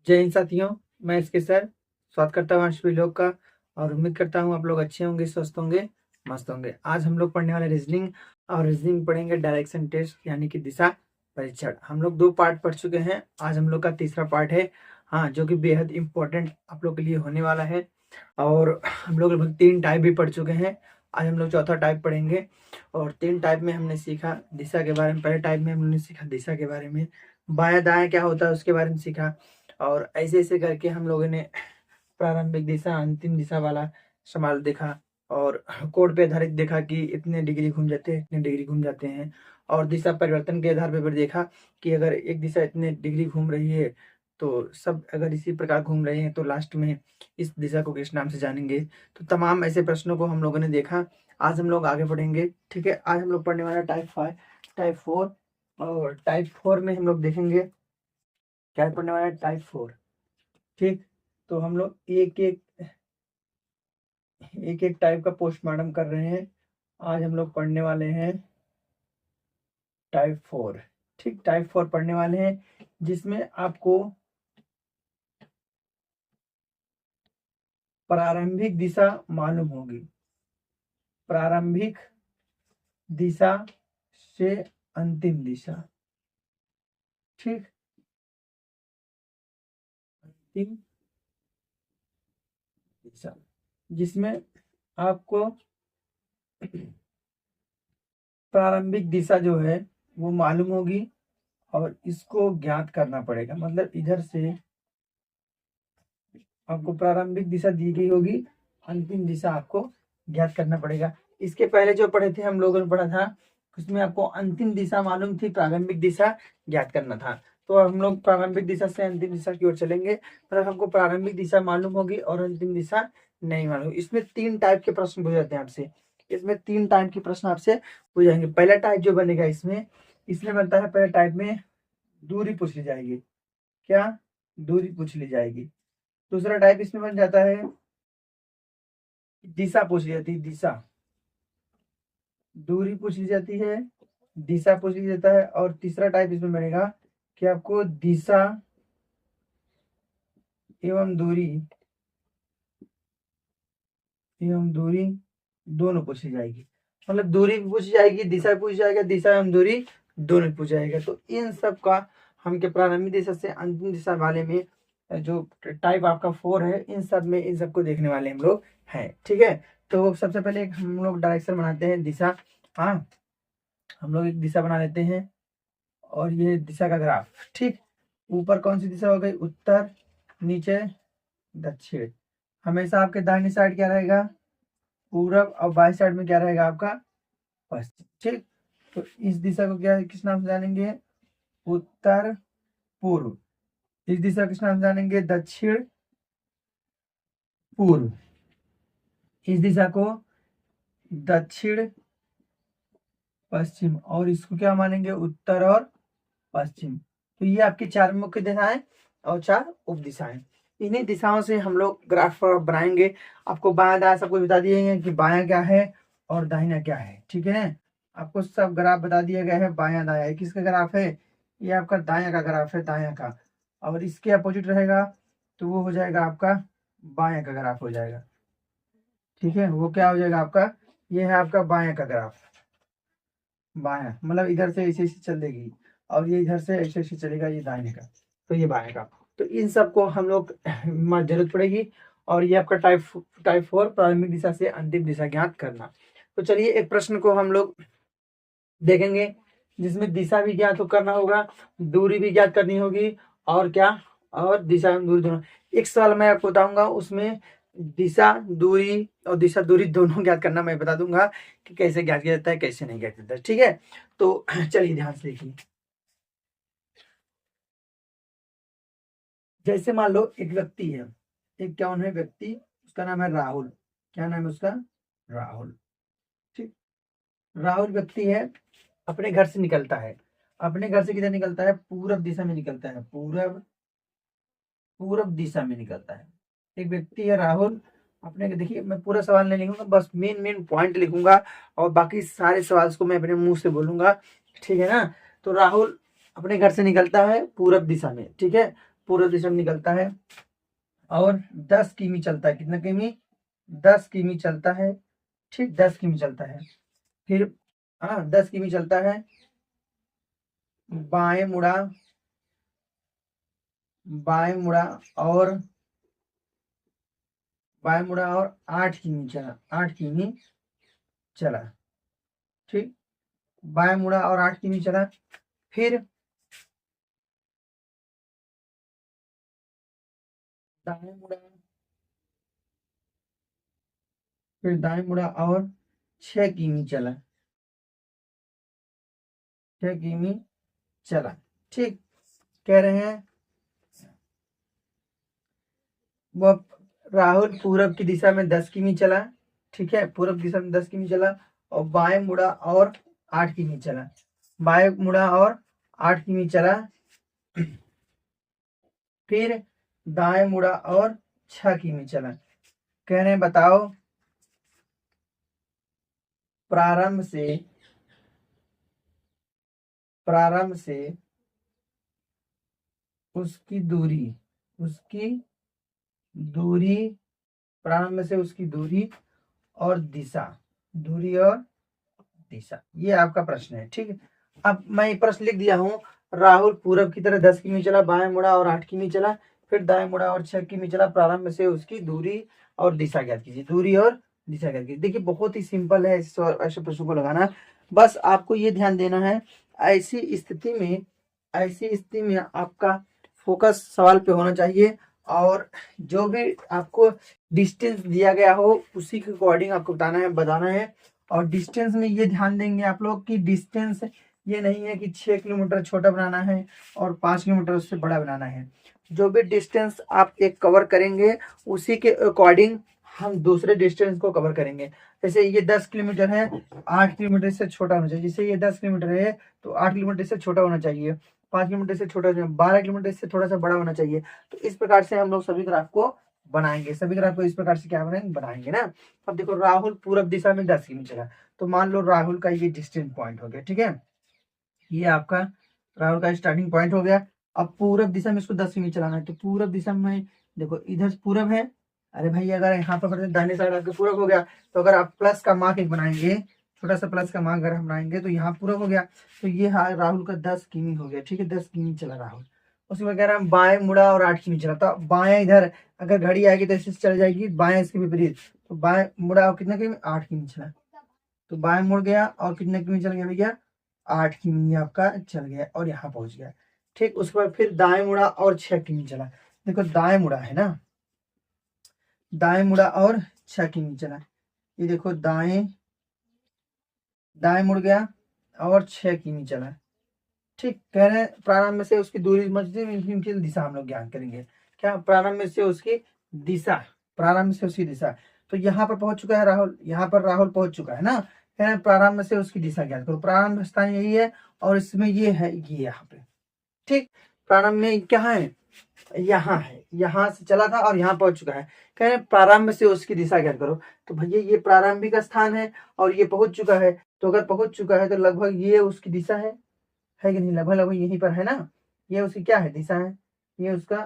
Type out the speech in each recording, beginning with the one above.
जय हिंद साथियों, मैं इसके सर स्वागत करता हूँ आप सभी लोग का। और उम्मीद करता हूँ आप लोग अच्छे होंगे, स्वस्थ होंगे, मस्त होंगे। आज हम लोग पढ़ने वाले रीजनिंग और रीजनिंग पढ़ेंगे डायरेक्शन टेस्ट यानी कि दिशा परीक्षण। हम लोग 2 पार्ट पढ़ चुके हैं, आज हम लोग का तीसरा पार्ट है। हाँ, जो कि बेहद इंपॉर्टेंट आप लोग के लिए होने वाला है। और हम लोग लगभग 3 टाइप भी पढ़ चुके हैं, आज हम लोग चौथा टाइप पढ़ेंगे। और 3 टाइप में हमने सीखा दिशा के बारे में। पहले टाइप में हमने सीखा दिशा के बारे में, बायां दाएं क्या होता है उसके बारे में सीखा। और ऐसे ऐसे करके हम लोगों ने प्रारंभिक दिशा, अंतिम दिशा वाला सवाल देखा। और कोड पे आधारित देखा कि इतने डिग्री घूम जाते हैं, इतने डिग्री घूम जाते हैं। और दिशा परिवर्तन के आधार पर देखा कि अगर एक दिशा इतने डिग्री घूम रही है तो सब अगर इसी प्रकार घूम रहे हैं तो लास्ट में इस दिशा को किस नाम से जानेंगे। तो तमाम ऐसे प्रश्नों को हम लोगों ने देखा। आज हम लोग आगे बढ़ेंगे, ठीक है। आज हम लोग पढ़ने वाला टाइप 5, टाइप 4। और टाइप 4 में हम लोग देखेंगे क्या पढ़ने वाला है, टाइप 4, ठीक। तो हम लोग एक एक टाइप का पोस्टमार्टम कर रहे हैं। आज हम लोग पढ़ने वाले हैं टाइप 4, ठीक। टाइप 4 पढ़ने वाले हैं जिसमें आपको प्रारंभिक दिशा मालूम होगी। प्रारंभिक दिशा से अंतिम दिशा, ठीक। अंतिम दिशा जिसमें आपको प्रारंभिक दिशा जो है वो मालूम होगी और इसको ज्ञात करना पड़ेगा। मतलब इधर से आपको प्रारंभिक दिशा दी गई होगी, अंतिम दिशा आपको ज्ञात करना पड़ेगा। इसके पहले जो पढ़े थे हम लोगों ने पढ़ा था उसमें आपको अंतिम दिशा मालूम थी, प्रारंभिक दिशा ज्ञात करना था। तो हम लोग प्रारंभिक दिशा से अंतिम दिशा की ओर चलेंगे। मतलब हमको प्रारंभिक दिशा मालूम होगी और अंतिम दिशा नहीं मालूम। इसमें 3 टाइप के प्रश्न पूछे जाते हैं आपसे। इसमें 3 टाइप के प्रश्न आपसे पूछ जाएंगे। पहला टाइप जो बनेगा इसमें बनता है, पहले टाइप में दूरी पूछ ली जाएगी। क्या? दूरी पूछ ली जाएगी। दूसरा टाइप इसमें बन जाता है दिशा पूछ ली जाती है, दिशा। दूरी पूछ ली जाती है, दिशा पूछ ली जाता है। और तीसरा टाइप इसमें बनेगा कि आपको दिशा एवं दूरी दोनों पूछी जाएगी। मतलब दूरी भी पूछी जाएगी, दिशा भी पूछी जाएगा, दिशा एवं दूरी दोनों पूछा जाएगा। तो इन सब का हम के प्रारंभिक दिशा से अंतिम दिशा वाले में जो टाइप आपका 4 है, इन सबको देखने वाले हम लोग हैं, ठीक है। तो सबसे पहले एक हम लोग डायरेक्शन बनाते हैं, दिशा। हाँ, हम लोग एक दिशा बना लेते हैं और ये दिशा का ग्राफ, ठीक। ऊपर कौन सी दिशा हो गई? उत्तर, नीचे दक्षिण। हमेशा आपके दाहिनी साइड क्या रहेगा? पूरब। और बाएं साइड में क्या रहेगा आपका? पश्चिम, ठीक। तो इस दिशा को क्या किस नाम से जानेंगे? उत्तर पूर्व। इस दिशा किस नाम से जानेंगे? दक्षिण पूर्व। इस दिशा को दक्षिण पश्चिम। और इसको क्या मानेंगे? उत्तर और पश्चिम। तो ये आपकी 4 मुख्य दिशाएं और 4 उप दिशाएं। इन्हीं दिशाओं से हम लोग ग्राफ बनाएंगे। आपको बायां दायां सब कुछ बता दिए कि बायां क्या है और दाहिना क्या है, ठीक है। आपको सब ग्राफ बता दिया गया है। बायां दायां किसका ग्राफ है? ये आपका दायां का ग्राफ है, दायां का। और इसके अपोजिट रहेगा तो वो हो जाएगा आपका बायां का ग्राफ हो जाएगा, ठीक है। वो क्या हो जाएगा आपका? ये है आपका बायां का ग्राफ। बायां मतलब इधर से ऐसे ऐसे चलेगी और ये इधर से ऐसे ऐसे चलेगा, ये दाहिने का। तो ये बाएं का। तो इन सबको हम लोग जरूरत पड़ेगी। और ये आपका टाइप 4 प्रारंभिक दिशा से अंतिम दिशा ज्ञात करना। तो चलिए एक प्रश्न को हम लोग देखेंगे जिसमें दिशा भी ज्ञात करना होगा, दूरी भी ज्ञात करनी होगी। और क्या? और दिशा एवं दूरी दोनों। एक सवाल मैं आपको बताऊंगा, उसमें दिशा दूरी दोनों ज्ञात करना मैं बता दूंगा कि कैसे ज्ञात किया जाता है, कैसे नहीं ज्ञात किया जाता है, ठीक है। तो चलिए ध्यान से देखिए। जैसे मान लो एक व्यक्ति है, एक कौन है व्यक्ति? उसका नाम है राहुल। क्या नाम है उसका? राहुल, ठीक। राहुल व्यक्ति है, अपने घर से निकलता है। अपने घर से किधर निकलता है? पूरब दिशा में निकलता है। पूरब दिशा में निकलता है। एक व्यक्ति है राहुल, अपने, देखिए मैं पूरा सवाल नहीं लिखूंगा, बस मेन मेन पॉइंट लिखूंगा और बाकी सारे सवाल को मैं अपने मुंह से बोलूंगा, ठीक है ना। तो राहुल अपने घर से निकलता है पूरब दिशा में, ठीक है। पूर्व दिशा में निकलता है और 10 किमी चलता है। कितना किमी? 10 किमी चलता है। ठीक, 10 किमी चलता है। फिर 10 किमी चलता है, बाएं मुड़ा, बाएं मुड़ा और 8 किमी चला, 8 किमी चला। ठीक, बाएं मुड़ा और 8 किमी चला। फिर दाएं मुड़ा, फिर दाएं मुड़ा और 6 किमी चला, 6 किमी चला। ठीक, कह रहे हैं वो राहुल पूरब की दिशा में 10 किमी चला। ठीक है, पूरब दिशा में 10 किमी चला और बाएं मुड़ा और 8 किमी चला, बाएं मुड़ा और 8 किमी चला। फिर दाएं मुड़ा और 6 किमी चला। कह रहे हैं बताओ प्रारंभ से उसकी दूरी, प्रारंभ से उसकी दूरी और दिशा, ये आपका प्रश्न है। ठीक है, अब मैं ये प्रश्न लिख दिया हूँ। राहुल पूरब की तरह 10 किमी चला, बाएं मुड़ा और 8 किमी चला, फिर दाएं मुड़ा और 6 किमी चला। प्रारंभ से उसकी दूरी और दिशा ज्ञात कीजिए। दूरी और दिशा ज्ञात कीजिए। देखिए बहुत ही सिंपल है ऐसे प्रश्नों को लगाना। बस आपको ये ध्यान देना है, ऐसी स्थिति में आपका फोकस सवाल पे होना चाहिए और जो भी आपको डिस्टेंस दिया गया हो उसी के अकॉर्डिंग आपको बताना है। और डिस्टेंस में ये ध्यान देंगे आप लोग कि डिस्टेंस ये नहीं है कि 6 किलोमीटर छोटा बनाना है और 5 किलोमीटर उससे बड़ा बनाना है। जो भी डिस्टेंस आप एक कवर करेंगे उसी के अकॉर्डिंग हम दूसरे डिस्टेंस को कवर करेंगे। जैसे ये 10 किलोमीटर है, 8 किलोमीटर से छोटा होना चाहिए। जैसे ये 10 किलोमीटर है तो 8 किलोमीटर से छोटा होना चाहिए, 5 किलोमीटर से छोटा, 12 किलोमीटर से थोड़ा सा बड़ा होना चाहिए। तो इस प्रकार से हम लोग सभी ग्राफ को बनाएंगे, सभी ग्राफ को इस प्रकार से क्या बनाएंगे ना। अब देखो राहुल पूरब दिशा में 10 किमी चला, तो मान लो राहुल का ये डिस्टेंस पॉइंट हो गया। ठीक है, ये आपका राहुल का स्टार्टिंग पॉइंट हो गया। अब पूरब दिशा में इसको 10 किमी चलाना है, तो पूरब दिशा में देखो इधर पूरब है। अरे भाई अगर यहाँ पर दाहिने साइड आपके पूरब हो गया, तो अगर आप प्लस का मार्क एक बनाएंगे, छोटा सा प्लस का मार्क अगर हम बनाएंगे तो यहाँ पूरब हो गया। तो ये राहुल का 10 किमी हो गया। ठीक है, 10 किमी चला राहुल। उसके बाद कह रहा है बाएं मुड़ा और 8 किमी चला, तो बाएं इधर अगर घड़ी आएगी तो ऐसे चल जाएगी, बाएं इसके विपरीत। तो बाएं मुड़ा और कितना किमी? 8 किमी चला। तो बाएं मुड़ गया और कितने किमी चल गया भैया? 8 किमी आपका चल गया और यहाँ पहुंच गया। ठीक, उसके बाद फिर दाएं मुड़ा और 6 किमी चला। देखो दाएं मुड़ा है ना, दाएं मुड़ा और 6 किमी चला। ये देखो दाएं मुड़ गया और 6 किमी चला। ठीक, कह रहे हैं प्रारंभ से उसकी दूरी मध्य दिशा हम लोग ज्ञान करेंगे। क्या? प्रारंभ से उसकी दिशा, तो यहाँ पर पहुंच चुका है राहुल, यहाँ पर राहुल पहुंच चुका है ना। कह रहे हैं प्रारंभ से उसकी दिशा ज्ञात करो। प्रारंभ स्थान यही है और इसमें ये है, ये यहाँ पे। ठीक, प्रारंभ में क्या है? यहाँ है, यहाँ से चला था और यहाँ पहुंच चुका है। कह रहे हैं प्रारंभ से उसकी दिशा ज्ञात करो। तो भैया ये प्रारंभिक स्थान है और ये पहुंच चुका है, तो अगर पहुंच चुका है तो लगभग ये उसकी दिशा है कि नहीं? लगभग यहीं पर है ना। ये उसकी क्या है? दिशा है। ये उसका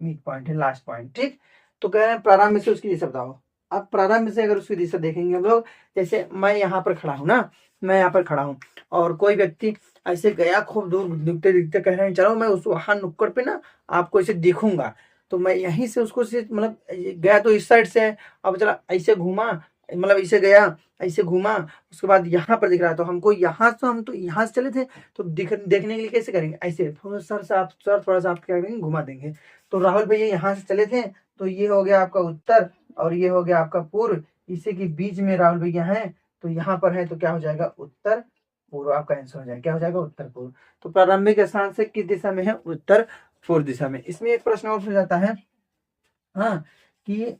मिड पॉइंट है, लास्ट पॉइंट। ठीक, तो कह रहे हैं प्रारंभ से उसकी दिशा बताओ। अब प्रारंभ से अगर उसकी दिशा देखेंगे हम लोग, जैसे मैं यहाँ पर खड़ा हूँ ना, मैं यहाँ पर खड़ा हूँ और कोई व्यक्ति ऐसे गया खूब दूर, दिखते दिखते कह रहे हैं चलो मैं उस वहां नुक्कड़ पे ना आपको ऐसे देखूंगा, तो मैं यहीं से उसको से मतलब गया तो इस साइड से है, अब चला ऐसे घूमा, मतलब ऐसे गया, ऐसे घूमा, उसके बाद यहाँ पर दिख रहा है, तो हमको यहाँ से, हम तो यहाँ से चले थे, तो देखने के लिए कैसे करेंगे? ऐसे सर थोड़ा सा आप क्या करेंगे? घुमा देंगे। तो राहुल भैया यहाँ से चले थे, तो ये हो गया आपका उत्तर और ये हो गया आपका पूर्व। इसी के बीच में राहुल भैया हैं, तो यहाँ पर है, तो क्या हो जाएगा? उत्तर पूर्व आपका आंसर हो जाएगा। क्या हो जाएगा? उत्तर पूर्व। तो प्रारंभिक स्थान से किस दिशा में है? उत्तर पूर्व दिशा में। इसमें एक प्रश्न और हो जाता है, हाँ, कि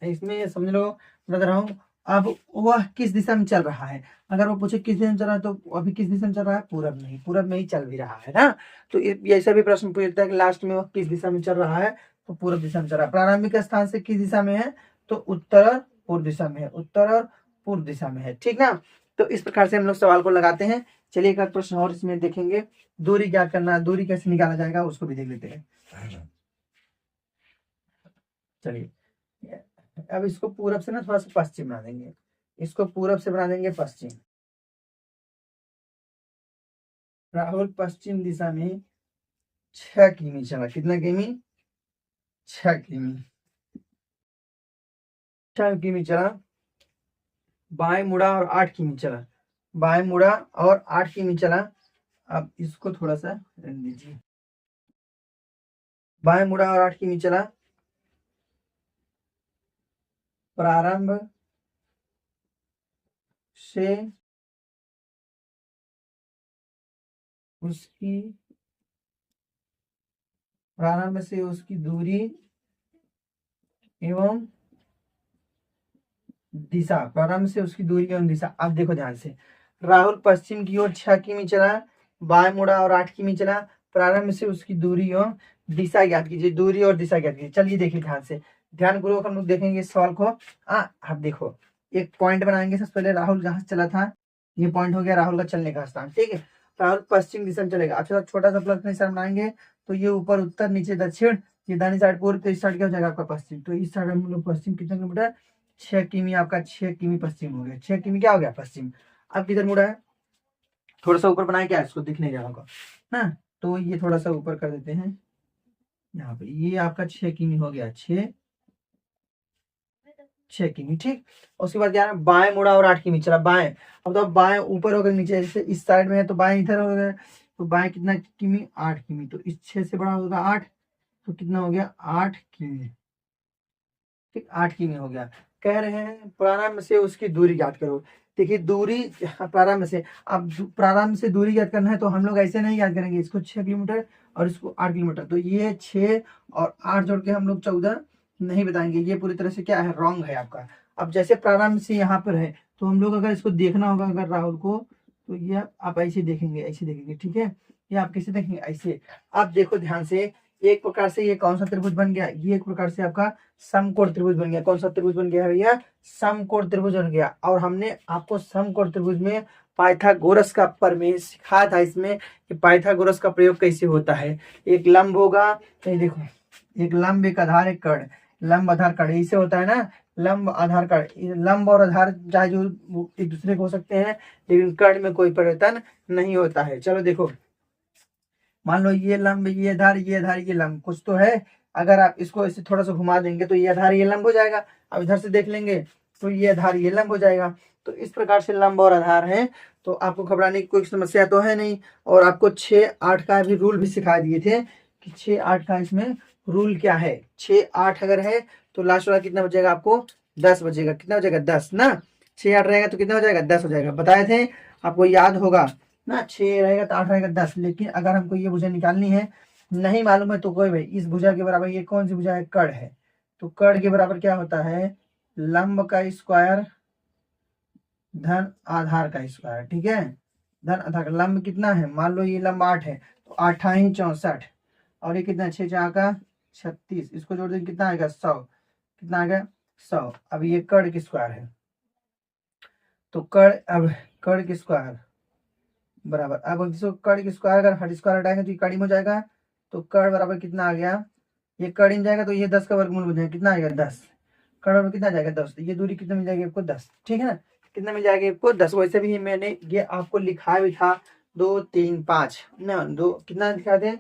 इसमें समझ लो बता रहा हूँ, अब वह किस दिशा में चल रहा है। अगर वो पूछे किस दिशा में चल रहा है, तो अभी किस दिशा में चल रहा है? पूरब में ही, पूरब में ही चल भी रहा है ना। तो ऐसा भी प्रश्न पूछता है कि लास्ट में वह किस दिशा में चल रहा है, तो पूरब दिशा में चल रहा है। प्रारंभिक स्थान से किस दिशा में है? तो उत्तर और पूर्व दिशा में है, उत्तर और पूर्व दिशा में है। ठीक ना, तो इस प्रकार से हम लोग सवाल को लगाते हैं। चलिए एक प्रश्न और इसमें देखेंगे, दूरी क्या करना, दूरी कैसे निकाला जाएगा उसको भी देख लेते हैं। चलिए अब इसको पूरब से ना थोड़ा सा पश्चिम बना देंगे, इसको पूरब से बना देंगे पश्चिम। राहुल पश्चिम दिशा में 6 किमी चला। कितना किमी? 6 किमी। 6 किमी चला, बाएं मुड़ा और 8 किमी चला। बाएं मुड़ा और 8 किमी चला। अब इसको थोड़ा सा रहने दीजिए। बाएं मुड़ा और 8 किमी चला। प्रारंभ से उसकी दूरी एवं दिशा। प्रारंभ से उसकी दूरी एवं दिशा। अब देखो ध्यान से, राहुल पश्चिम की ओर 6 किमी चला, बाएं मुड़ा और 8 किमी चला। प्रारंभ से उसकी दूरी एवं दिशा ज्ञात कीजिए। दूरी और दिशा ज्ञात कीजिए। चलिए देखिए ध्यान से, ध्यान पूर्वक हम लोग देखेंगे इस सवाल को। अब देखो एक पॉइंट बनाएंगे। सबसे पहले राहुल जहां से चला था, ये पॉइंट हो गया राहुल का चलने का स्थान, ठीक है। राहुल पश्चिम दिशा में चलेगा। अच्छा छोटा सा प्लस निशान बनाएंगे, तो ये ऊपर उत्तर, नीचे दक्षिण, ये दाहिनी साइड पूर्व, तो इस साइड क्या हो जाएगा आपका पश्चिम। तो इस साइड हम लोग पश्चिम कितना किलोमीटर? 6 किमी। आपका 6 किमी पश्चिम हो गया। 6 किमी क्या हो गया? पश्चिम। अब किधर मुड़ा है? थोड़ा सा ऊपर बनाए क्या, इसको दिख नहीं रहा होगा ना, तो ये थोड़ा सा ऊपर कर देते हैं यहाँ पे। ये आपका 6 किमी हो गया। 6 किमी, ठीक। उसके बाद क्या है? बाएं मुड़ा और 8 किमी चला। बाएं, अब तो बाएं ऊपर हो गया, नीचे जैसे इस साइड में है तो बाएं इधर हो गया। तो बाएं कितना किमी? 8 किमी। तो इस 6 से बड़ा होगा 8, तो कितना हो गया? 8 किमी, ठीक। 8 किमी हो गया। कह रहे हैं प्रारंभ से उसकी दूरी ज्ञात करो। देखिए दूरी प्रारंभ से, अब प्रारंभ से दूरी ज्ञात करना है तो हम लोग ऐसे नहीं याद करेंगे, इसको 6 किलोमीटर और इसको 8 किलोमीटर, तो ये 6 और 8 जोड़ के हम लोग 14 नहीं बताएंगे। ये पूरी तरह से क्या है? रॉन्ग है आपका। अब जैसे प्रारंभ से यहाँ पर है, तो हम लोग अगर इसको देखना होगा अगर राहुल को, तो ये आप ऐसे देखेंगे, ऐसे देखेंगे, ठीक है। ये आप कैसे देखेंगे? ऐसे। आप देखो ध्यान से, एक प्रकार से ये कौन सा त्रिभुज बन गया? ये एक प्रकार से आपका समकोण त्रिभुज बन गया। कौन सा त्रिभुज बन गया है भैया? समकोण त्रिभुज बन गया। और हमने आपको समकोण त्रिभुज में पाइथागोरस का प्रमेय सिखाया था इसमें, कि पाइथागोरस का प्रयोग कैसे होता है। एक लंब होगा, ये देखो, एक लंब, एक आधार, एक कर्ण। लंब आधार कर्ण इसे होता है ना, लंब आधार कर्ण। लंब और आधार चाहे जो एक दूसरे को हो सकते हैं, लेकिन कर्ण में कोई परिवर्तन नहीं होता है। चलो देखो, मान लो ये लंब, ये आधार, ये आधार, ये लंब, कुछ तो है। अगर आप इसको ऐसे थोड़ा सा घुमा देंगे तो ये आधार, ये लंब हो जाएगा। अब इधर से देख लेंगे तो ये आधार, ये लंब हो जाएगा। तो इस प्रकार से लंब और आधार है, तो आपको घबराने की कोई समस्या तो है नहीं। और आपको 6-8 का भी रूल भी सिखा दिए थे कि 6-8 का इसमें रूल क्या है। 6-8 अगर है तो लास्ट वाला कितना बचेगा आपको? 10 बचेगा। कितना बचेगा? 10 ना। 6-8 रहेगा तो कितना हो जाएगा? 10 हो जाएगा। बताए थे आपको, याद होगा ना। 6 रहेगा तो 8 रहेगा 10। लेकिन अगर हमको ये भुजा निकालनी है, नहीं मालूम है, तो कोई भाई, इस भुजा के बराबर ये कौन सी भुजा है? कर्ण है। तो कर्ण के बराबर क्या होता है? लंब का स्क्वायर धन आधार का स्क्वायर, ठीक है। धन आधार का, लंब कितना है? मान लो ये लंब 8 है, तो 8 ही 64, और ये कितना? 6 4 का 36, इसको जोड़ देंगे कितना आएगा? 100। कितना आ गया? 100। अब ये कर्ण की स्क्वायर है, तो कर्ण, अब कर्ण की स्क्वायर बराबर, अब इसको कर्ण की स्क्वायर, अगर हर स्क्वायर हटाएंगे तो ये कर्ण हो जाएगा। तो कर्ण बराबर कितना आ गया? ये कर्ण जाएगा तो ये 10 का वर्गमूल हो जाएगा। कितना आएगा? 10। कर्ण बराबर कितना जाएगा? 10। तो ये दूरी कितना मिल जाएगी आपको? 10, ठीक है ना। कितना मिल जाएगा आपको? 10। वैसे भी मैंने ये आपको लिखा भी था 2 3 5 ना, 2 कितना लिखा थे?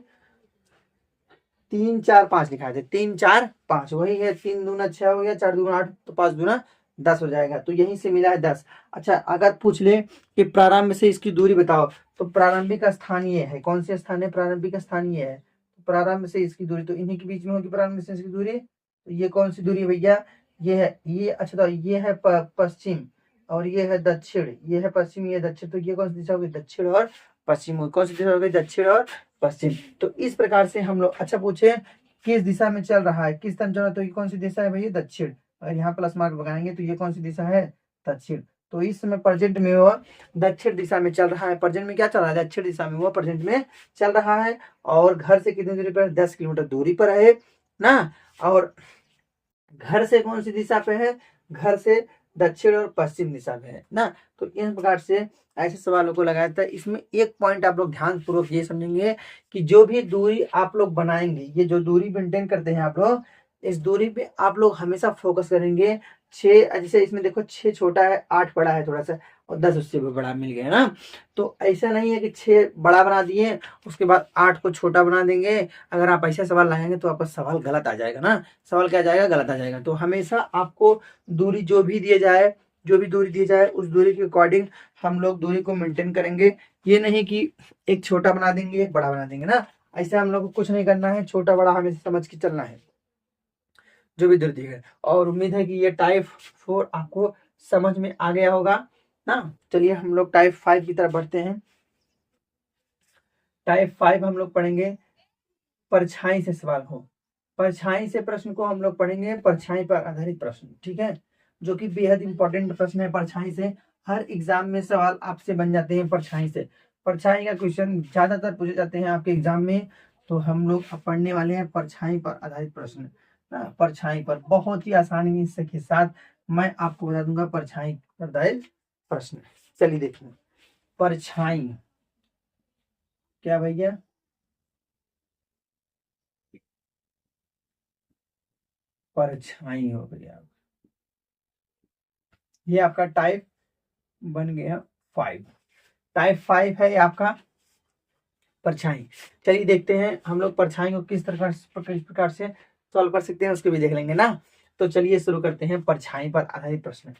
3 4 5 लिखा थे। 3 4 5 वही है। 3 दूना 6 हो गया, 4 दूना 8, तो 5 दूना 10 हो जाएगा। तो यहीं से मिला है 10। अच्छा अगर पूछ ले कि प्रारंभ से इसकी दूरी बताओ, तो प्रारंभिक स्थान ये है। कौन से स्थान है? प्रारंभिक स्थान ये है। तो प्रारंभ से इसकी दूरी तो इन्हीं के बीच में होगी। प्रारंभ से इसकी दूरी, तो ये कौन सी दूरी है भैया? ये है, ये। अच्छा तो ये है पश्चिम और ये है दक्षिण। ये है पश्चिम, ये दक्षिण। तो ये कौन सी दिशा होगी? दक्षिण और पश्चिम। कौन सी दिशा होगी? दक्षिण और पश्चिम। तो इस प्रकार से हम लोग, अच्छा पूछे किस दिशा में चल रहा है, किस तरफ चल रहा है, तो ये कौन सी दिशा है भैया? दक्षिण। और यहाँ प्लस मार्क लगाएंगे तो ये कौन सी दिशा है? दक्षिण। तो इस समय प्रेजेंट में वो दक्षिण दिशा में चल रहा है। प्रेजेंट में क्या चल रहा है? दक्षिण दिशा में वो प्रेजेंट में चल रहा है। और घर से कितनी दूरी पर? 10 किलोमीटर दूरी पर है ना। और घर से कौन सी दिशा पे है? घर से दक्षिण और पश्चिम दिशा में है ना। तो इस प्रकार से ऐसे सवालों को लगाया था। इसमें एक पॉइंट आप लोग ध्यान पूर्वक ये समझेंगे कि जो भी दूरी आप लोग बनाएंगे, ये जो दूरी मेंटेन करते हैं आप लोग, इस दूरी पे आप लोग हमेशा फोकस करेंगे। 6 जैसे इसमें देखो 6 छोटा है, 8 बड़ा है थोड़ा सा, और 10 उससे भी बड़ा मिल गया ना। तो ऐसा नहीं है कि 6 बड़ा बना दिए उसके बाद 8 को छोटा बना देंगे। अगर आप ऐसा सवाल लाएंगे तो आपका सवाल गलत आ जाएगा ना। सवाल क्या आ जाएगा? गलत आ जाएगा। तो हमेशा आपको दूरी जो भी दिए जाए, जो भी दूरी दी जाए उस दूरी के अकॉर्डिंग हम लोग दूरी को मेंटेन करेंगे। ये नहीं कि एक छोटा बना देंगे एक बड़ा बना देंगे ना। ऐसे हम लोग को कुछ नहीं करना है, छोटा बड़ा हमेशा समझ के चलना है जो भी दूरी है। और उम्मीद है कि ये टाइप 4 आपको समझ में आ गया होगा ना। चलिए हम लोग टाइप 5 की तरफ बढ़ते हैं। टाइप 5 हम लोग पढ़ेंगे परछाई से सवाल हो। परछाई से प्रश्न को हम लोग पढ़ेंगे, परछाई पर आधारित प्रश्न, ठीक है, जो कि बेहद इंपॉर्टेंट प्रश्न है। परछाई से हर एग्जाम में सवाल आपसे बन जाते हैं। परछाई से, परछाई का क्वेश्चन ज्यादातर पूछे जाते हैं आपके एग्जाम में। तो हम लोग अब पढ़ने वाले हैं परछाई पर आधारित प्रश्न ना। परछाई पर बहुत ही आसानी से के साथ मैं आपको बता दूंगा परछाई पर आधारित प्रश्न। चलिए देखिए, परछाई क्या भैया? परछाई हो गया, ये आपका टाइप बन गया 5। टाइप 5 है ये आपका परछाई। चलिए देखते हैं हम लोग परछाई को किस प्रकार से सॉल्व कर सकते हैं, उसको भी देख लेंगे ना। तो चलिए शुरू करते हैं परछाई पर आधारित प्रश्न।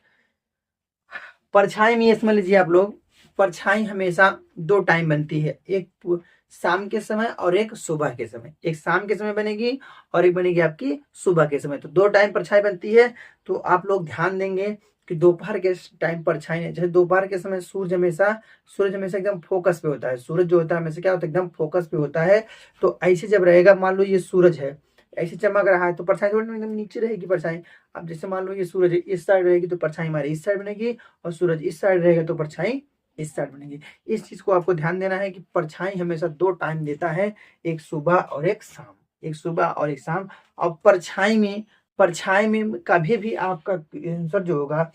परछाई में ये समझ लीजिए आप लोग, परछाई हमेशा 2 टाइम बनती है, एक शाम के समय और एक सुबह के समय। एक शाम के समय बनेगी और एक बनेगी आपकी सुबह के समय। तो 2 टाइम परछाई बनती है। तो आप लोग ध्यान देंगे कि दोपहर के टाइम परछाई है, जैसे दोपहर के समय सूरज हमेशा एकदम फोकस पे होता है। सूरज जो होता है हमेशा क्या होता है? एकदम फोकस पे होता है। तो ऐसे जब रहेगा, मान लो ये सूरज है ऐसे चमक रहा है, तो परछाई थोड़ी ना एकदम नीचे रहेगी परछाई। अब जैसे मान लो ये सूरज है, इस साइड रहेगी तो परछाई हमारी इस साइड बनेगी, और सूरज इस साइड रहेगा तो परछाई इस साइड बनेगी। इस चीज को आपको ध्यान देना है कि परछाई हमेशा 2 टाइम देता है, एक सुबह और एक शाम। एक सुबह और एक शाम। और परछाई में कभी भी आपका आंसर जो होगा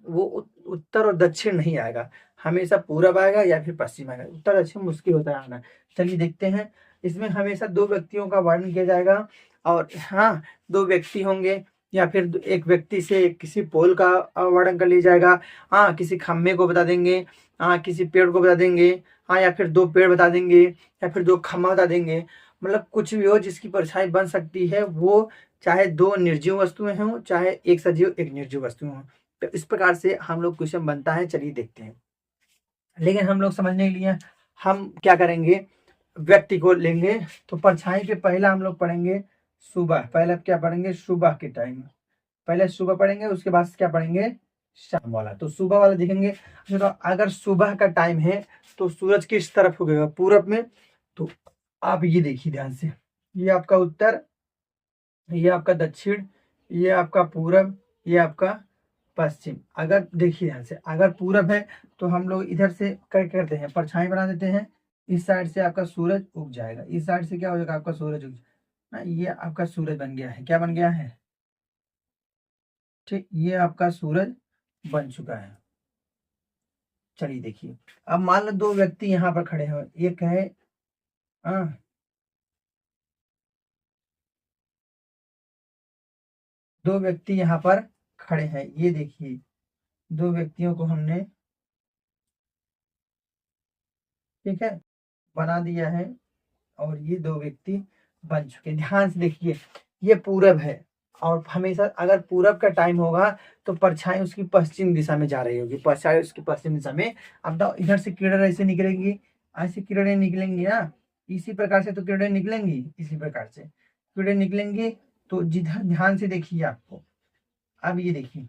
वो उत्तर और दक्षिण नहीं आएगा, हमेशा पूरब आएगा या फिर पश्चिम आएगा। उत्तर दक्षिण मुश्किल होता है आना। चलिए देखते हैं, इसमें हमेशा 2 व्यक्तियों का वर्णन किया जाएगा। और हाँ, 2 व्यक्ति होंगे या फिर एक व्यक्ति से किसी पोल का वर्णन कर लिया जाएगा। हाँ, किसी खम्भे को बता देंगे, हाँ किसी पेड़ को बता देंगे, हाँ या फिर 2 पेड़ बता देंगे या फिर 2 खम्भा बता देंगे। मतलब कुछ भी हो जिसकी परछाई बन सकती है, वो चाहे 2 निर्जीव वस्तुएं हों चाहे एक सजीव एक निर्जीव वस्तु हो। तो इस प्रकार से हम लोग क्वेश्चन बनता है। चलिए देखते हैं, लेकिन हम लोग समझने के लिए हम क्या करेंगे, व्यक्ति को लेंगे। तो परछाई पे पहला हम लोग पढ़ेंगे सुबह। पहले क्या पढ़ेंगे? सुबह के टाइम। पहले सुबह पढ़ेंगे, उसके बाद क्या पढ़ेंगे? शाम वाला। तो सुबह वाला देखेंगे। तो अगर सुबह का टाइम है तो सूरज किस तरफ उगेगा? पूरब में। तो आप ये देखिए ध्यान से, ये आपका उत्तर, ये आपका दक्षिण, ये आपका पूरब, ये आपका पश्चिम। अगर देखिए ध्यान से, अगर पूरब है तो हम लोग इधर से क्या करते हैं? परछाई बना देते हैं। इस साइड से आपका सूरज उग जाएगा, इस साइड से क्या हो जाएगा? आपका सूरज उग ना। ये आपका सूरज बन गया है। क्या बन गया है? ठीक, ये आपका सूरज बन चुका है। चलिए देखिए, अब मान लो 2 व्यक्ति यहाँ पर खड़े हैं। एक है हाँ, 2 व्यक्ति यहाँ पर खड़े हैं। ये देखिए, 2 व्यक्तियों को हमने, ठीक है, बना दिया है। और ये 2 व्यक्ति बन चुके। ध्यान से देखिए, ये पूरब है और हमेशा अगर पूरब का टाइम होगा तो परछाई उसकी पश्चिम दिशा में जा रही होगी, परछाई उसकी पश्चिम दिशा में। अब तो इधर से किरण ऐसे निकलेंगी, ऐसी किरणें निकलेंगी ना, इसी प्रकार से तो किरणें निकलेंगी, इसी प्रकार से किरणें निकलेंगी। तो जिधर ध्यान से देखिए आपको, अब ये देखिए,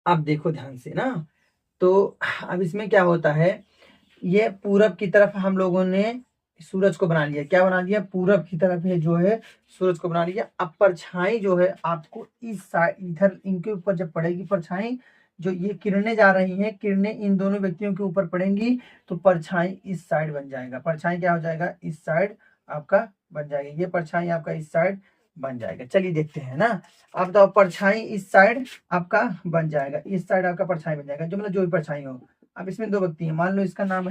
अब देखो ध्यान से ना। तो अब इसमें क्या होता है, ये पूरब की तरफ हम लोगों ने सूरज को बना लिया। क्या बना लिया? पूरब की तरफ है जो है सूरज को बना लिया। अब परछाई जो है आपको इस साइड, इधर इनके ऊपर जब पड़ेगी परछाई, जो ये किरणें जा रही हैं, किरणें इन दोनों व्यक्तियों के ऊपर पड़ेंगी तो परछाई इस साइड बन जाएगा। परछाई क्या हो जाएगा? इस साइड आपका बन जाएगा। ये परछाई आपका इस साइड बन जाएगा। चलिए देखते हैं ना। अब तो परछाई इस साइड आपका बन जाएगा, इस साइड आपका परछाई बन जाएगा, जो मतलब जो भी परछाई हो। अब इसमें दो व्यक्ति हैं, मान लो इसका नाम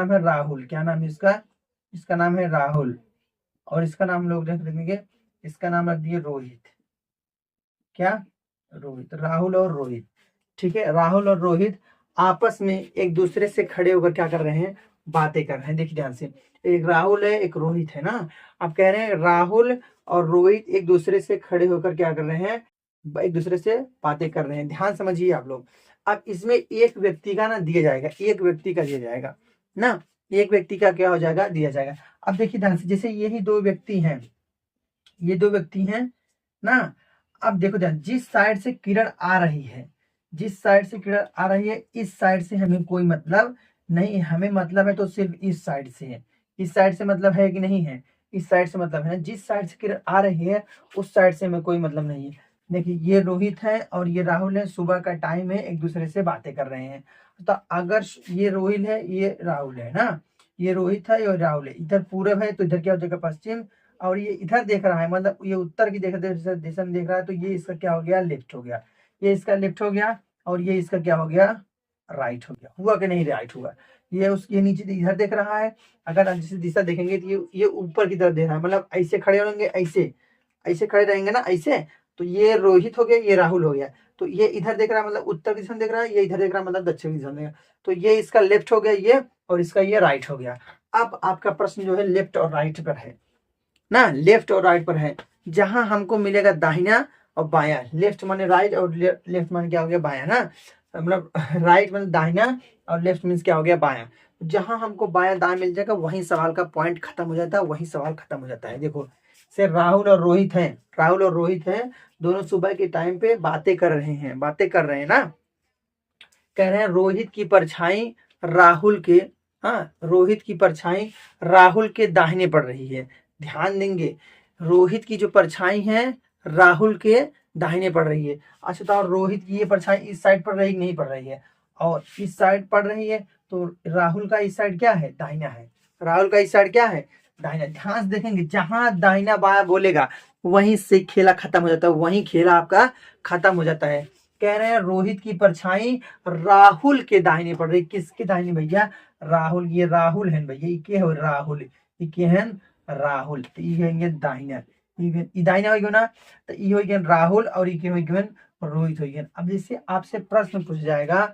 है राहुल। क्या नाम है इसका? इसका नाम है राहुल, और इसका नाम लोग रख देंगे, इसका नाम रख दिए रोहित। क्या? रोहित। राहुल और रोहित, ठीक है। राहुल और रोहित आपस में एक दूसरे से खड़े होकर क्या कर रहे हैं? बातें कर रहे हैं। देखिए ध्यान से, एक राहुल है, एक रोहित है ना। आप कह रहे हैं राहुल और रोहित एक दूसरे से खड़े होकर क्या कर रहे हैं? एक दूसरे से बातें कर रहे हैं। ध्यान समझिए आप लोग। अब इसमें एक व्यक्ति का ना दिया जाएगा, एक व्यक्ति का दिया जाएगा ना, एक व्यक्ति का क्या हो जाएगा? दिया जाएगा। अब देखिए ध्यान से, जैसे यही दो व्यक्ति हैं, ये दो व्यक्ति हैं ना। अब देखो ध्यान, जिस साइड से किरण आ रही है, जिस साइड से किरण आ रही है, इस साइड से हमें कोई मतलब नहीं। हमें मतलब है तो सिर्फ इस साइड से है। इस साइड से मतलब है कि नहीं है? इस साइड से मतलब है ना। जिस साइड से किरण आ रही है उस साइड से हमें कोई मतलब नहीं है। देखिए ये रोहित है और ये राहुल है, सुबह का टाइम है, एक दूसरे से बातें कर रहे हैं। तो अगर ये रोहित है, ये राहुल है ना, ये रोहित है, ये राहुल है, इधर पूरब है तो इधर क्या हो जाएगा? पश्चिम। और ये इधर देख रहा है, मतलब ये उत्तर की दिशा में देख रहा है, तो ये इसका क्या हो गया? लेफ्ट हो गया। ये इसका लेफ्ट हो गया, और ये इसका क्या हो गया? राइट हो गया। हुआ कि नहीं? राइट हुआ। ये नीचे इधर देख रहा है, अगर जैसे दिशा देखेंगे तो ये ऊपर की तरफ देख रहा है, मतलब ऐसे खड़े होंगे, ऐसे ऐसे खड़े रहेंगे ना, ऐसे। तो ये रोहित हो गया, ये राहुल हो गया। तो ये इधर देख रहा है मतलब उत्तर की दिशा में देख रहा है, ये इधर देख रहा है मतलब दक्षिण की दिशा में देख रहा है। तो ये इसका लेफ्ट हो गया ये, और इसका ये राइट हो गया। अब आपका प्रश्न जो है लेफ्ट और राइट पर है ना, लेफ्ट और राइट पर है। जहां हमको मिलेगा दाहिना और बायां, लेफ्ट माने राइट और लेफ्ट माने क्या हो गया? बायां ना, मतलब राइट मतलब दाहिना और लेफ्ट मीन्स क्या हो गया? बायां। जहां हमको बायां दाएं मिल जाएगा वहीं सवाल का पॉइंट खत्म हो जाता है, वहीं सवाल खत्म हो जाता है। देखो से राहुल और रोहित हैं, राहुल और रोहित हैं, दोनों सुबह के टाइम पे बातें कर रहे हैं, बातें कर रहे हैं ना। कह रहे हैं रोहित की परछाई राहुल के, हाँ, रोहित की परछाई राहुल के दाहिने पड़ रही है। ध्यान देंगे, रोहित की जो परछाई है राहुल के दाहिने पड़ रही है। अच्छा तो रोहित की ये परछाई इस साइड पड़ रही नहीं पड़ रही है? और इस साइड पड़ रही है, तो राहुल का इस साइड क्या है? दाहिना है। राहुल का इस साइड क्या है? दाहिना। ध्यान से देखेंगे, जहां दाहिना बायां बोलेगा वहीं से खेला खत्म हो जाता है, वहीं खेला आपका खत्म हो जाता है। कह रहे हैं रोहित की परछाई राहुल के दाहिने पड़ रही। किसके दाहिने भैया? राहुल। ये राहुल है भैया, ये हो राहुल, ये है राहुल, तो ये दाहिना, ये दाहिना हो गया ना। तो ये हो गया राहुल और ये हो गया रोहित हो गया। अब जैसे आपसे प्रश्न पूछा जाएगा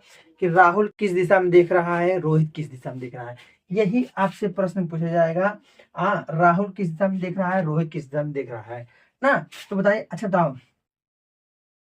कि राहुल किस दिशा में देख रहा है, रोहित किस दिशा में देख रहा है, यही आपसे प्रश्न पूछा जाएगा। हाँ, राहुल किस दिशा में देख रहा है, रोहित किस दिशा में देख रहा है ना। तो बताइए, अच्छा बताओ,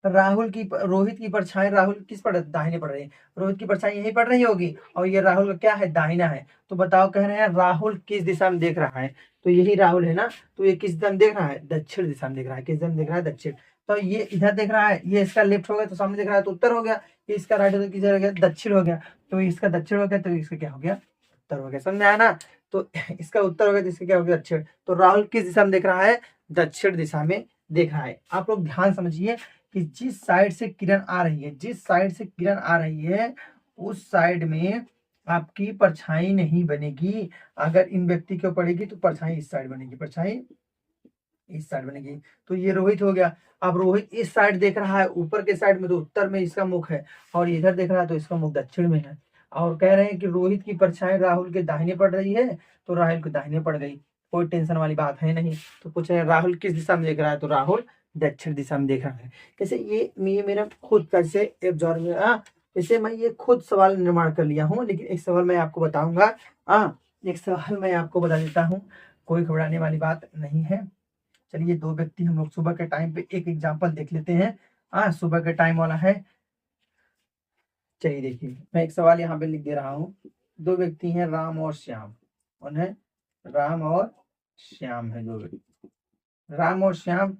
रोहित की परछाई राहुल किस पड़ दाहिने पड़ रही है, रोहित की परछाई यही पड़ रही होगी, और ये राहुल का क्या है? दाहिना है। तो बताओ, कह रहे हैं राहुल किस दिशा में देख रहा है, तो यही राहुल है ना। तो ये किस दिशा में देख रहा है? दक्षिण दिशा में देख रहा है। किस दिशा में देख रहा है? दक्षिण। तो ये इधर देख रहा है, ये इसका लेफ्ट हो गया तो सामने देख रहा है तो उत्तर हो गया, ये इसका राइट हो गया, किधर हो गया? दक्षिण हो गया। तो इसका दक्षिण हो गया, तो इसका क्या हो गया? उत्तर हो गया। समझ में आया ना? तो इसका उत्तर हो गया तो इसका क्या हो गया? दक्षिण। तो राहुल किस दिशा में देख रहा है? दक्षिण दिशा में देख रहा है। आप लोग ध्यान समझिए कि जिस साइड से किरण आ रही है, जिस साइड से किरण आ रही है उस साइड में आपकी परछाई नहीं बनेगी। अगर इन व्यक्ति को पड़ेगी तो परछाई इस साइड बनेगी, परछाई इस साइड बनेगी। तो ये रोहित हो गया। अब रोहित इस साइड देख रहा है, ऊपर के साइड में तो उत्तर में इसका मुख है, और इधर देख रहा है तो इसका मुख दक्षिण में है। और कह रहे हैं कि रोहित की परछाई राहुल के दाहिने पड़ रही है, तो राहुल के दाहिने पड़ गई, कोई टेंशन वाली बात है नहीं। तो पूछ रहे हैं राहुल किस दिशा में देख रहा है, तो राहुल दक्षिण दिशा में देख रहा है। जैसे ये मेरा खुद का जैसे जैसे मैं ये खुद सवाल निर्माण कर लिया हूँ, लेकिन एक सवाल मैं आपको बताऊंगा। एक सवाल मैं आपको बता देता हूँ, कोई घबराने वाली बात नहीं है। चलिए, दो व्यक्ति हम लोग सुबह के टाइम पे एक एग्जाम्पल देख लेते हैं। सुबह के टाइम वाला है। चलिए देखिए, मैं एक सवाल यहाँ पे लिख दे रहा हूँ। दो व्यक्ति हैं, राम और श्याम। कौन है? राम और श्याम है, दो व्यक्ति, राम और श्याम।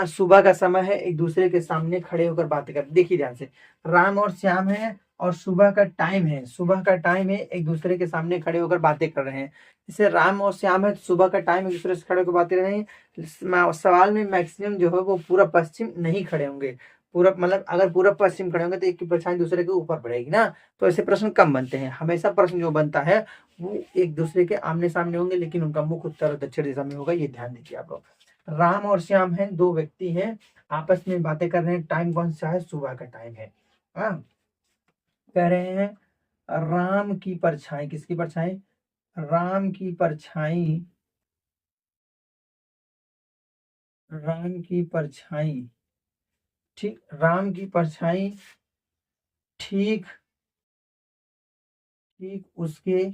सुबह का समय है, एक दूसरे के सामने खड़े होकर बातें कर। देखिए ध्यान से, राम और श्याम है और सुबह का टाइम है, सुबह का टाइम है, एक दूसरे के सामने खड़े होकर बातें कर रहे हैं। जैसे राम और श्याम है, सुबह का टाइम, एक दूसरे से खड़े होकर बातें कर रहे हैं। सवाल में मैक्सिमम जो है वो पूरा पश्चिम नहीं खड़े होंगे। पूरा मतलब अगर पूरा पश्चिम खड़े होंगे तो एक की परछाई दूसरे के ऊपर पड़ेगी ना, तो ऐसे प्रश्न कम बनते हैं। हमेशा प्रश्न जो बनता है वो एक दूसरे के आमने सामने होंगे, लेकिन उनका मुख उत्तर और दक्षिण दिशा में होगा। ये ध्यान दीजिए आप लोग। राम और श्याम हैं, दो व्यक्ति हैं, आपस में बातें कर रहे हैं। टाइम कौन सा है? सुबह का टाइम है। हाँ, कह रहे हैं राम की परछाई, किसकी परछाई? राम की परछाई, राम की परछाई, ठीक, राम की परछाई ठीक ठीक उसके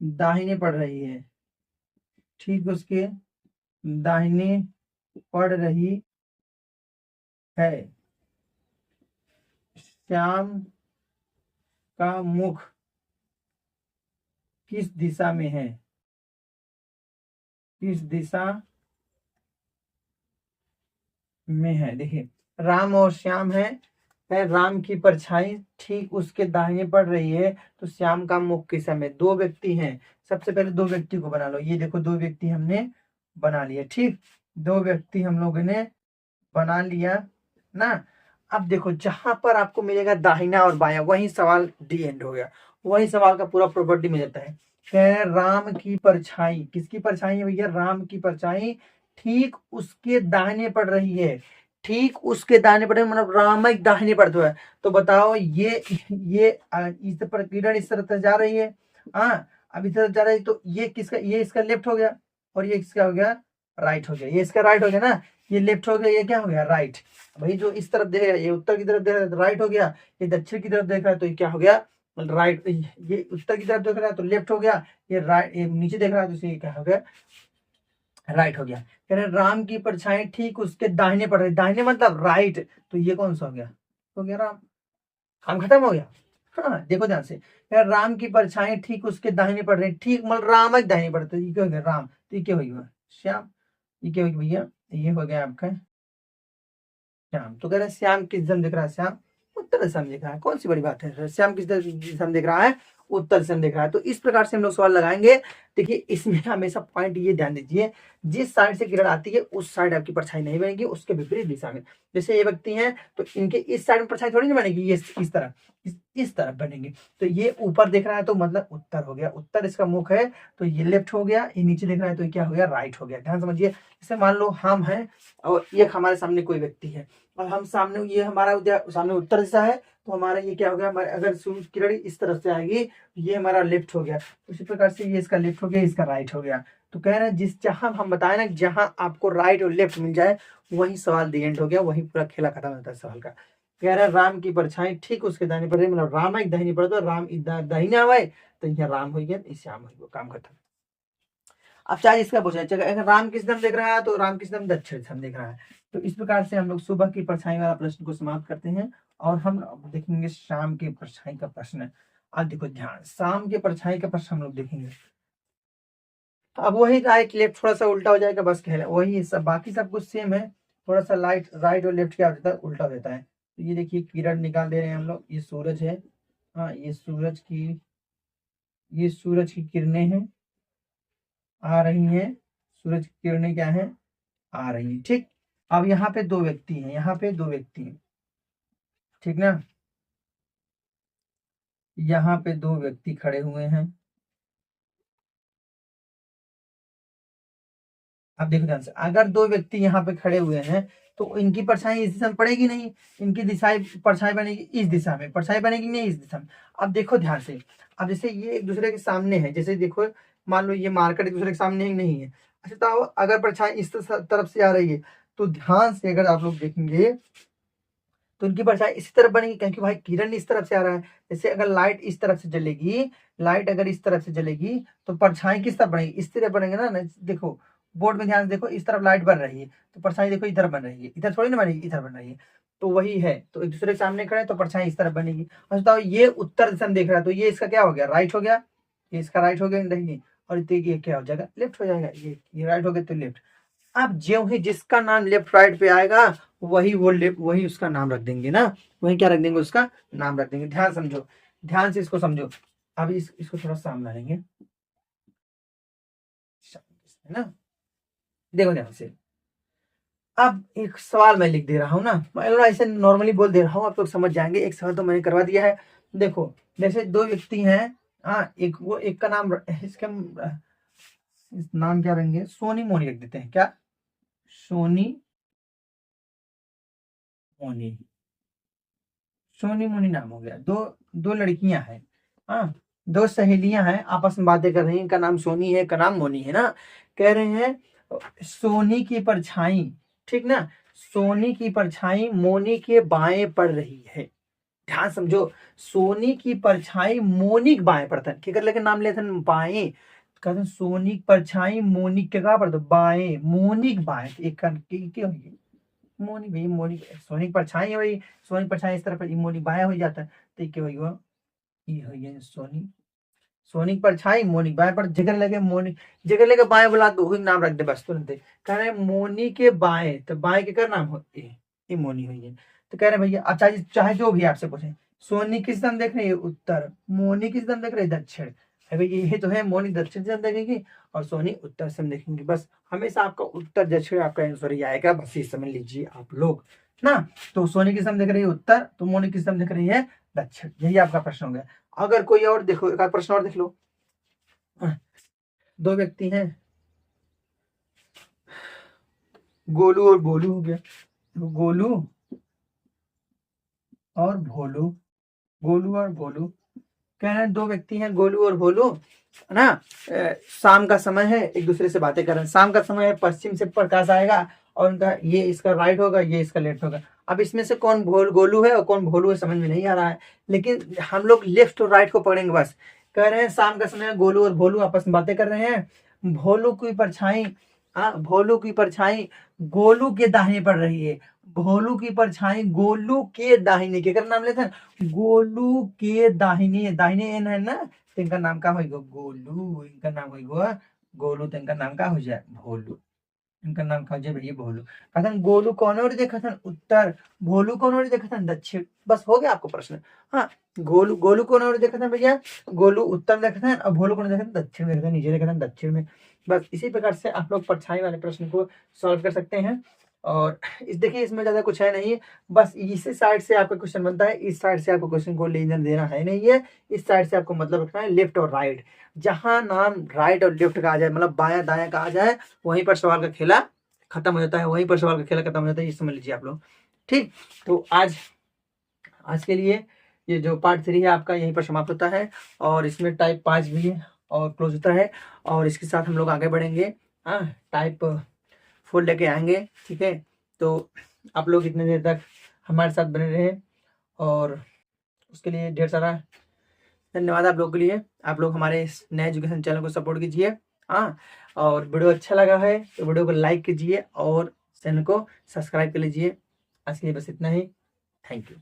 दाहिने पड़ रही है, ठीक उसके दाहिने पड़ रही है। श्याम का मुख किस दिशा में है? किस दिशा में है? देखिए, राम और श्याम है राम की परछाई ठीक उसके दाहिने पड़ रही है, तो श्याम का मुख किस दिशा में? दो व्यक्ति हैं, सबसे पहले दो व्यक्ति को बना लो। ये देखो, दो व्यक्ति हमने बना लिया, ठीक, दो व्यक्ति हम लोगों ने बना लिया ना। अब देखो, जहां पर आपको मिलेगा दाहिना और बायां, वही सवाल डी एंड हो गया, वही सवाल का पूरा प्रॉपर्टी मिल जाता है। कह रहे हैं राम की परछाई, किसकी परछाई है भैया? राम की परछाई ठीक उसके दाहिने पड़ रही है, ठीक उसके दाहिने पड़ रही है, मतलब राम एक दाहिने पड़ता है। तो बताओ, ये इस पर किरण इस तरफ जा रही है, हाँ, अब इस तरफ जा रही है, तो ये किसका? ये इसका लेफ्ट हो गया, और ये किसका हो गया? राइट हो गया। ये इसका राइट हो गया ना, ये लेफ्ट हो गया, ये क्या हो गया? राइट। भाई जो इस तरफ देख रहा है, ये उत्तर की तरफ देख रहा है तो राइट हो गया, ये दक्षिण की तरफ देख रहा है तो ये क्या हो गया? राइट। ये उत्तर की तरफ देख रहा है तो लेफ्ट हो गया, ये राइट, ये नीचे देख रहा है तो इसे क्या हो गया? राइट हो गया। कह रहे राम की परछाई ठीक उसके दाहिने पड़ रही, दाहिने मतलब राइट, तो ये कौन सा हो गया? हो गया राम। काम खत्म हो गया। हाँ, देखो ध्यान से, यार राम की परछाई ठीक उसके दाहिने पड़ रही, ठीक मतलब राम एक दाहिने पड़ते, ये क्या हो गया? राम। तो ये क्या हो गया? श्याम। ये क्या हो गया भैया? ये हो गया आपका श्याम। तो कह रहे हैं श्याम किस दिशा में दिख रहा है? श्याम उत्तर दिशा में दिख रहा है, कौन सी बड़ी बात है? श्याम किस दिशा में दिख रहा है? उत्तर दिशा में दिख रहा है। तो इस प्रकार से हम लोग सवाल लगाएंगे। देखिए, इसमें हमेशा पॉइंट ये ध्यान दीजिए, जिस साइड से किरण आती है उस साइड आपकी परछाई नहीं बनेगी, उसके विपरीत दिशा में। जैसे ये व्यक्ति हैं तो इनके इस साइड में परछाई थोड़ी नहीं बनेगी, ये इस तरफ, इस तरफ बनेगी। तो ये ऊपर दिख रहा है तो मतलब उत्तर हो गया, उत्तर इसका मुख है, तो ये लेफ्ट हो गया। ये नीचे दिख रहा है तो ये क्या हो गया? राइट हो गया। ध्यान समझिए। जैसे मान लो हम हैं और ये हमारे सामने कोई व्यक्ति है, और हम सामने, ये हमारा सामने उत्तर दिशा है, तो हमारा ये क्या हो गया? हमारे अगर सूर्य किरण इस तरफ से आएगी तो ये हमारा लेफ्ट हो गया, उसी प्रकार से ये इसका लेफ्ट हो गया, इसका राइट हो गया। तो कह रहे हैं जिस जहां हम बताए ना, जहां आपको राइट और लेफ्ट मिल जाए वही सवाल दी एंड हो गया, वही पूरा खेला खत्म होता है सवाल का। कह रहे हैं राम की परछाई ठीक उसके दाहिने पड़ रही, मतलब राम एक दाहिने पड़, तो राम दाहिने आवे तो यहाँ राम हो गया, इस श्याम हो गया, काम खत्म। अब चाहे इसका पूछा चलो, अगर राम किस दिशा में देख रहा है तो राम किस दिशा में? दक्षिण दिशा में देख रहा है। तो इस प्रकार से हम लोग सुबह की परछाई वाला प्रश्न को समाप्त करते हैं, और हम अब देखेंगे शाम की परछाई का प्रश्न। अब देखो ध्यान, शाम के परछाई का प्रश्न हम लोग देखेंगे। अब वही राइट लेफ्ट थोड़ा सा उल्टा हो जाएगा, बस खेल वही सब, बाकी सब कुछ सेम है, थोड़ा सा लाइट राइट और लेफ्ट क्या हो जाता है? उल्टा हो जाता है। तो ये देखिए, किरण निकाल दे रहे हैं हम लोग, ये सूरज है, हाँ, ये सूरज की किरणें हैं, आ रही हैं, सूरज की किरणें क्या है? आ रही है, ठीक। अब यहाँ पे दो व्यक्ति हैं, यहाँ पे दो व्यक्ति हैं, ठीक ना, यहाँ पे दो व्यक्ति खड़े हुए हैं। अब देखो ध्यान से, अगर दो व्यक्ति यहाँ पे खड़े हुए हैं तो इनकी परछाई इस दिशा में पड़ेगी नहीं, इनकी दिशा परछाई बनेगी इस दिशा में, परछाई बनेगी नहीं इस दिशा में। अब देखो ध्यान से, अब जैसे ये एक दूसरे के सामने है, जैसे देखो मान लो ये मार्केट एक दूसरे के सामने ही नहीं है, अच्छा तो अगर परछाई इस तरफ से आ रही है तो ध्यान से अगर आप लोग देखेंगे तो उनकी परछाई इसी तरफ बनेगी, क्योंकि भाई किरण इस तरफ से आ रहा है। जैसे अगर लाइट इस तरफ से जलेगी, लाइट अगर इस तरफ से जलेगी तो परछाई किस तरफ बनेगी? इस तरफ बनेगी ना। देखो बोर्ड में ध्यान से देखो, इस तरफ लाइट बन रही है तो परछाई देखो इधर बन रही है, इधर थोड़ी ना बनेगी, इधर बन रही है। तो वही है, तो एक दूसरे के सामने खड़े तो परछाई इस तरफ बनेगी। और बताओ, ये उत्तर दिशा में देख रहा है तो ये इसका क्या हो गया? राइट हो गया, ये इसका राइट हो गया नहीं, और ये क्या हो जाएगा? लेफ्ट हो जाएगा। ये राइट हो गया तो लेफ्ट। अब ज्यों ही जिसका नाम लेफ्ट राइट पे आएगा वही वो लेफ्ट, वही उसका नाम रख देंगे ना, वही क्या रख देंगे? उसका नाम रख देंगे। ध्यान समझो, ध्यान से इसको समझो। अब इसको थोड़ा सामने लेंगे, है ना। देखो ध्यान से, अब एक सवाल मैं लिख दे रहा हूँ ना, मैं ऐसे नॉर्मली बोल दे रहा हूँ, आप लोग समझ जाएंगे। एक सवाल तो मैंने करवा दिया है। देखो, जैसे दो व्यक्ति हैं, हाँ, एक वो, एक का नाम इसके इस नाम क्या रहेंगे? सोनी मोनी रख देते हैं, क्या? सोनी मोनी, सोनी मोनी नाम हो गया। दो दो लड़कियां हैं, हाँ, दो सहेलियां हैं, आपस में बातें कर रही हैं। इनका नाम सोनी है, इनका नाम मोनी है ना। कह रहे हैं सोनी की परछाई, ठीक ना, सोनी की परछाई मोनी के बाएं पड़ रही है। ध्यान समझो, सोनी की परछाई मोनी के बाएं पड़ता है, ठीक है, लेकिन नाम लेते हैं बाएं। कहते हैं सोनी की परछाई मोनी के कहाँ पड़ता है, बाएं, मोनी के बाएं। एक क्या होगी, मोनी भाई, मोनी सोनी की परछाई है भाई, सोनी की परछाई इस तरफ है, मोनी बाएं हो जाता है, तो ये क्या होगा, ये हो गया सोनी, सोनी की परछाई मोनी के बाएं पर, जगह लगे मोनी, जगह लगे बाएं बुला तो वही नाम रख दे बस, तुरंत कह रहे हैं मोनी के बाएं, तो बाएं के क्या नाम हो, ये मोनी हुई है। तो कह रहे हैं भैया अच्छा जी, चाहे जो भी आपसे पूछे, सोनी किस दिशा में देख रही है, उत्तर, मोनी किस दिशा में देख रही है, दक्षिण। है भाई ये तो है, मोनी दक्षिण से देखेगी और सोनी उत्तर से देखेंगे। बस हमेशा आपका उत्तर दक्षिण आपका आंसर ही आएगा, बस ये समझ लीजिए आप लोग ना। तो सोनी किस दिशा में देख रही है, उत्तर, तो मोनी किस दिशा में देख रही है, दक्षिण। यही आपका प्रश्न हो गया। अगर कोई और देखो, एक आध प्रश्न और देख लो। दो व्यक्ति हैं, गोलू और बोलू हो गया, गोलू और भोलू, गोलू और भोलू। कह रहे हैं दो व्यक्ति हैं, गोलू और भोलू, है ना। शाम का समय है, एक दूसरे से बातें कर रहे हैं। शाम का समय है, पश्चिम से प्रकाश आएगा और उनका ये इसका राइट होगा, ये इसका लेफ्ट होगा। अब इसमें से कौन गोलू है और कौन भोलू है समझ में नहीं आ रहा है, लेकिन हम लोग लेफ्ट और राइट को पकड़ेंगे बस। कह रहे हैं शाम का समय है, गोलू और भोलू आपस में बातें कर रहे हैं। भोलू की परछाई, भोलू की परछाई गोलू के दाहिने पड़ रही है। भोलू की परछाई गोलू के दाहिने, के नाम लेते हैं, गोलू के दाहिने, दाहिने एन है ना, तो इनका नाम क्या होगा, गोलू, इनका नाम होगा गोलू, तो इनका नाम क्या हो जाए, भोलू। इनका नाम क्या हो जाए भैया, भोलू। कथन गोलू कौन और देखा था, उत्तर, भोलू कौन और देखा था, दक्षिण। बस हो गया आपको प्रश्न। हाँ, गोलू गोलू कौन और देखा था भैया, गोलू उत्तर में देखा था और भोलू कौन देखा था, दक्षिण में देखा था, नीचे देखा था दक्षिण में। बस इसी प्रकार से आप लोग परछाई वाले प्रश्न को सॉल्व कर सकते हैं। और इस देखिए इसमें ज्यादा कुछ है नहीं, बस इसी साइड से आपका क्वेश्चन बनता है, इस साइड से आपको क्वेश्चन को लेना देना है नहीं है। इस साइड से आपको मतलब रखना है लेफ्ट और राइट। जहां नाम राइट और लेफ्ट का आ जाए, मतलब बायां दायां का आ जाए, वहीं पर सवाल का खेला खत्म हो जाता है, वहीं पर सवाल का खेला खत्म हो जाता है, ये समझ लीजिए आप लोग। ठीक, तो आज के लिए ये जो पार्ट 3 है आपका यहीं पर समाप्त होता है, और इसमें टाइप 5 भी है और क्लोज होता है, और इसके साथ हम लोग आगे बढ़ेंगे। हाँ, टाइप 4 लेके आएंगे, ठीक है। तो आप लोग इतने देर तक हमारे साथ बने रहे, और उसके लिए ढेर सारा धन्यवाद आप लोगों के लिए। आप लोग हमारे इस नए एजुकेशन चैनल को सपोर्ट कीजिए। हाँ, और वीडियो अच्छा लगा है तो वीडियो को लाइक कीजिए और चैनल को सब्सक्राइब कर लीजिए। आज के लिए बस इतना ही, थैंक यू।